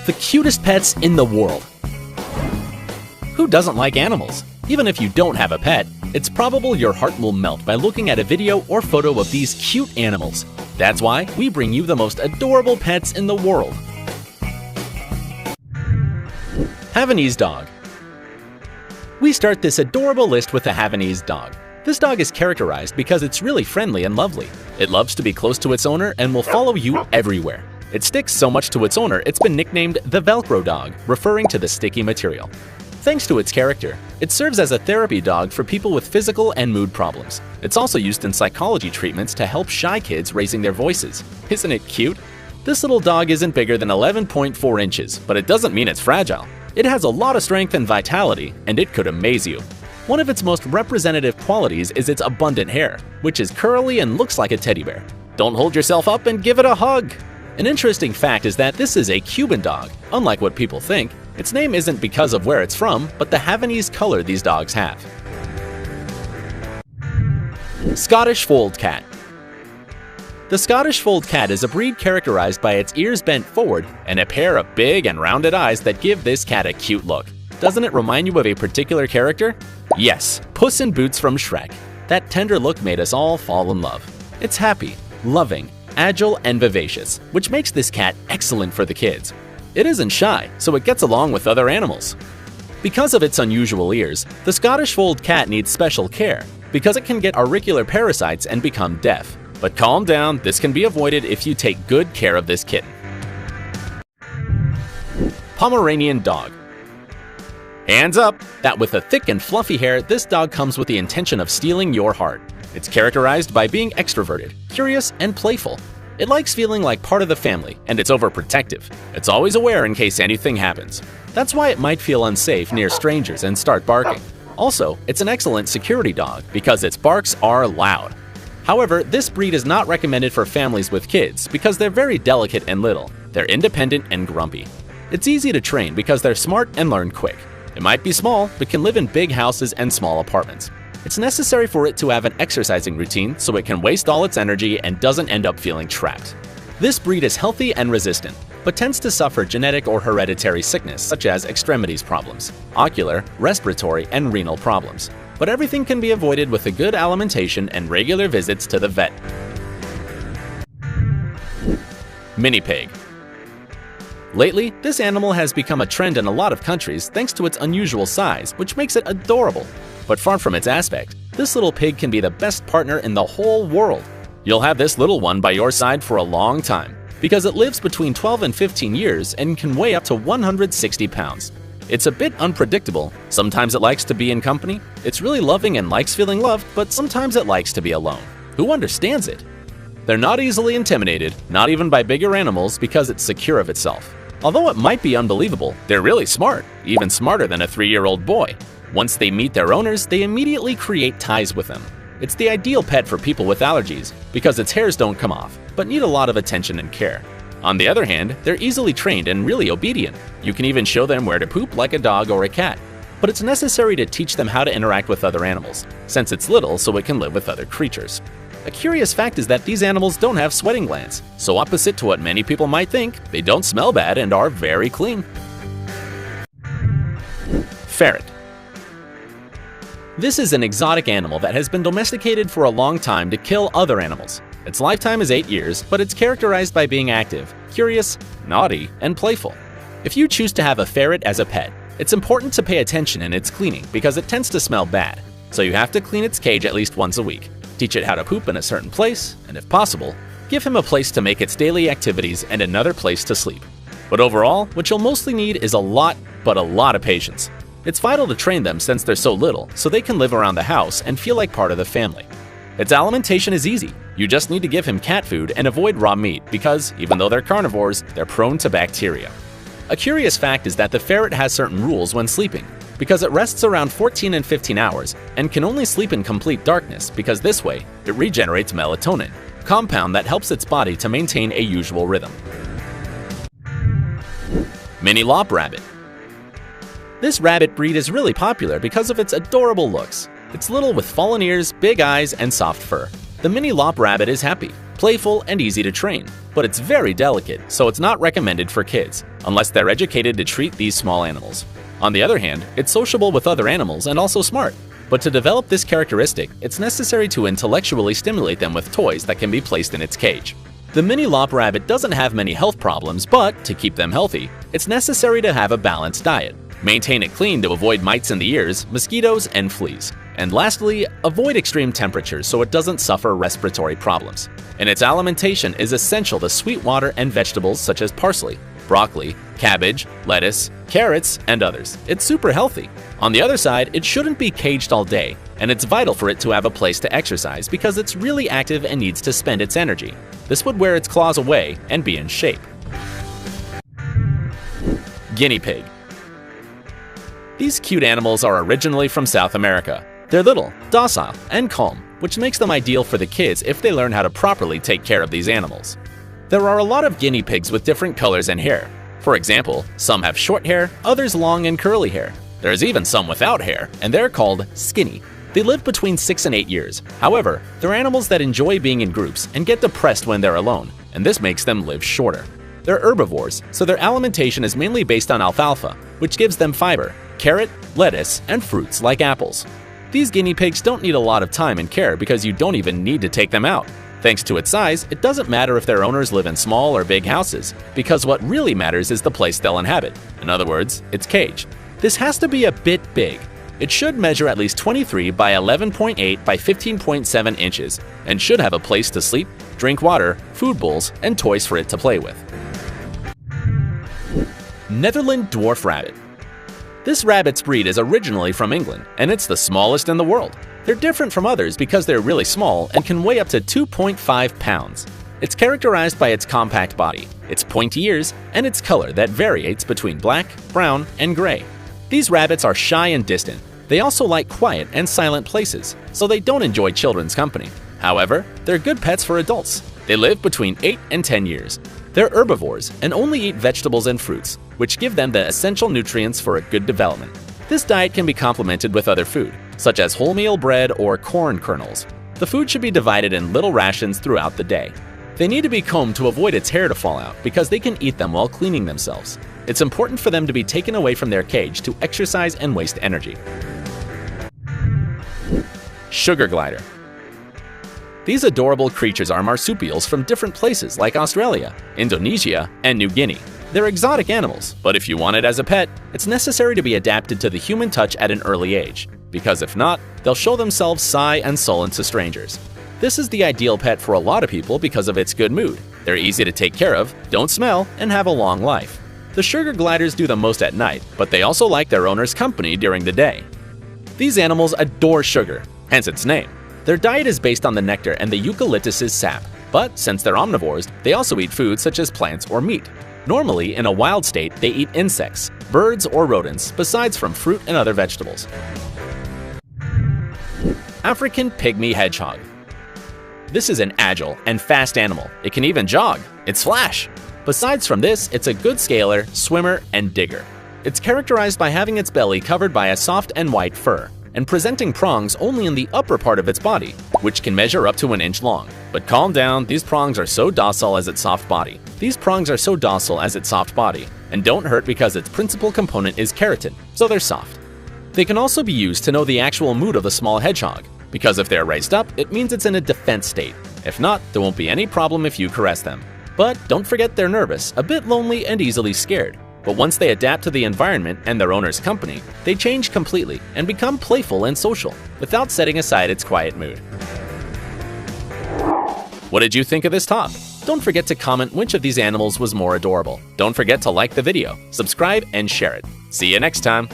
The cutest pets in the world. Who doesn't like animals? Even if you don't have a pet, it's probable your heart will melt by looking at a video or photo of these cute animals. That's why we bring you the most adorable pets in the world. Havanese dog. We start this adorable list with the Havanese dog. This dog is characterized because it's really friendly and lovely. It loves to be close to its owner and will follow you everywhere. It sticks so much to its owner, it's been nicknamed the Velcro dog, referring to the sticky material. Thanks to its character, it serves as a therapy dog for people with physical and mood problems. It's also used in psychology treatments to help shy kids raising their voices. Isn't it cute? This little dog isn't bigger than 11.4 inches, but it doesn't mean it's fragile. It has a lot of strength and vitality, and it could amaze you. One of its most representative qualities is its abundant hair, which is curly and looks like a teddy bear. Don't hold yourself up and give it a hug! An interesting fact is that this is a Cuban dog. Unlike what people think, its name isn't because of where it's from, but the Havanese color these dogs have. Scottish Fold Cat. The Scottish Fold Cat is a breed characterized by its ears bent forward and a pair of big and rounded eyes that give this cat a cute look. Doesn't it remind you of a particular character? Yes, Puss in Boots from Shrek. That tender look made us all fall in love. It's happy, loving, agile, and vivacious, which makes this cat excellent for the kids. It isn't shy, so it gets along with other animals. Because of its unusual ears, the Scottish Fold Cat needs special care, because it can get auricular parasites and become deaf. But calm down, this can be avoided if you take good care of this kitten. Pomeranian dog. Hands up! That with the thick and fluffy hair, this dog comes with the intention of stealing your heart. It's characterized by being extroverted, curious, and playful. It likes feeling like part of the family, and it's overprotective. It's always aware in case anything happens. That's why it might feel unsafe near strangers and start barking. Also, it's an excellent security dog because its barks are loud. However, this breed is not recommended for families with kids because they're very delicate and little. They're independent and grumpy. It's easy to train because they're smart and learn quick. It might be small, but can live in big houses and small apartments. It's necessary for it to have an exercising routine so it can waste all its energy and doesn't end up feeling trapped. This breed is healthy and resistant, but tends to suffer genetic or hereditary sickness such as extremities problems, ocular, respiratory, and renal problems. But everything can be avoided with a good alimentation and regular visits to the vet. Mini pig. Lately, this animal has become a trend in a lot of countries thanks to its unusual size, which makes it adorable. But far from its aspect, this little pig can be the best partner in the whole world. You'll have this little one by your side for a long time, because it lives between 12 and 15 years and can weigh up to 160 pounds. It's a bit unpredictable. Sometimes it likes to be in company. It's really loving and likes feeling loved, but sometimes it likes to be alone. Who understands it? They're not easily intimidated, not even by bigger animals, because it's secure of itself. Although it might be unbelievable, they're really smart, even smarter than a 3-year-old boy. Once they meet their owners, they immediately create ties with them. It's the ideal pet for people with allergies, because its hairs don't come off, but need a lot of attention and care. On the other hand, they're easily trained and really obedient. You can even show them where to poop like a dog or a cat. But it's necessary to teach them how to interact with other animals, since it's little so it can live with other creatures. A curious fact is that these animals don't have sweating glands, so opposite to what many people might think, they don't smell bad and are very clean. Ferret. This is an exotic animal that has been domesticated for a long time to kill other animals. Its lifetime is 8 years, but it's characterized by being active, curious, naughty, and playful. If you choose to have a ferret as a pet, it's important to pay attention in its cleaning because it tends to smell bad, so you have to clean its cage at least once a week. Teach it how to poop in a certain place, and if possible, give him a place to make its daily activities and another place to sleep. But overall, what you'll mostly need is a lot of patience. It's vital to train them since they're so little, so they can live around the house and feel like part of the family. Its alimentation is easy. You just need to give him cat food and avoid raw meat because, even though they're carnivores, they're prone to bacteria. A curious fact is that the ferret has certain rules when sleeping, because it rests around 14 and 15 hours and can only sleep in complete darkness because this way, it regenerates melatonin, a compound that helps its body to maintain a usual rhythm. Mini lop rabbit. This rabbit breed is really popular because of its adorable looks. It's little with fallen ears, big eyes, and soft fur. The mini lop rabbit is happy, playful, and easy to train. But it's very delicate, so it's not recommended for kids, unless they're educated to treat these small animals. On the other hand, it's sociable with other animals and also smart. But to develop this characteristic, it's necessary to intellectually stimulate them with toys that can be placed in its cage. The mini lop rabbit doesn't have many health problems, but to keep them healthy, it's necessary to have a balanced diet. Maintain it clean to avoid mites in the ears, mosquitoes, and fleas. And lastly, avoid extreme temperatures so it doesn't suffer respiratory problems. In its alimentation is essential to sweet water and vegetables such as parsley, broccoli, cabbage, lettuce, carrots, and others. It's super healthy. On the other side, it shouldn't be caged all day, and it's vital for it to have a place to exercise because it's really active and needs to spend its energy. This would wear its claws away and be in shape. Guinea pig. These cute animals are originally from South America. They're little, docile, and calm, which makes them ideal for the kids if they learn how to properly take care of these animals. There are a lot of guinea pigs with different colors and hair. For example, some have short hair, others long and curly hair. There's even some without hair, and they're called skinny. They live between 6 and 8 years. However, they're animals that enjoy being in groups and get depressed when they're alone, and this makes them live shorter. They're herbivores, so their alimentation is mainly based on alfalfa, which gives them fiber, carrot, lettuce, and fruits like apples. These guinea pigs don't need a lot of time and care because you don't even need to take them out. Thanks to its size, it doesn't matter if their owners live in small or big houses, because what really matters is the place they'll inhabit. In other words, its cage. This has to be a bit big. It should measure at least 23 by 11.8 by 15.7 inches and should have a place to sleep, drink water, food bowls, and toys for it to play with. Netherland dwarf rabbit. This rabbit's breed is originally from England, and it's the smallest in the world. They're different from others because they're really small and can weigh up to 2.5 pounds. It's characterized by its compact body, its pointy ears, and its color that varies between black, brown, and gray. These rabbits are shy and distant. They also like quiet and silent places, so they don't enjoy children's company. However, they're good pets for adults. They live between 8 and 10 years. They're herbivores and only eat vegetables and fruits, which give them the essential nutrients for a good development. This diet can be complemented with other food, such as wholemeal bread or corn kernels. The food should be divided in little rations throughout the day. They need to be combed to avoid its hair to fall out because they can eat them while cleaning themselves. It's important for them to be taken away from their cage to exercise and waste energy. Sugar glider. These adorable creatures are marsupials from different places like Australia, Indonesia, and New Guinea. They're exotic animals, but if you want it as a pet, it's necessary to be adapted to the human touch at an early age, because if not, they'll show themselves shy and sullen to strangers. This is the ideal pet for a lot of people because of its good mood. They're easy to take care of, don't smell, and have a long life. The sugar gliders do the most at night, but they also like their owner's company during the day. These animals adore sugar, hence its name. Their diet is based on the nectar and the eucalyptus's sap, but since they're omnivores, they also eat food such as plants or meat. Normally, in a wild state, they eat insects, birds, or rodents, besides from fruit and other vegetables. African pygmy hedgehog. This is an agile and fast animal. It can even jog. It's Flash! Besides from this, it's a good scaler, swimmer, and digger. It's characterized by having its belly covered by a soft and white fur, and presenting prongs only in the upper part of its body, which can measure up to an inch long. But calm down, these prongs are so docile as its soft body. And don't hurt because its principal component is keratin, so they're soft. They can also be used to know the actual mood of the small hedgehog, because if they're raised up, it means it's in a defense state. If not, there won't be any problem if you caress them. But don't forget they're nervous, a bit lonely, and easily scared. But once they adapt to the environment and their owner's company, they change completely and become playful and social, without setting aside its quiet mood. What did you think of this talk? Don't forget to comment which of these animals was more adorable. Don't forget to like the video, subscribe, and share it. See you next time!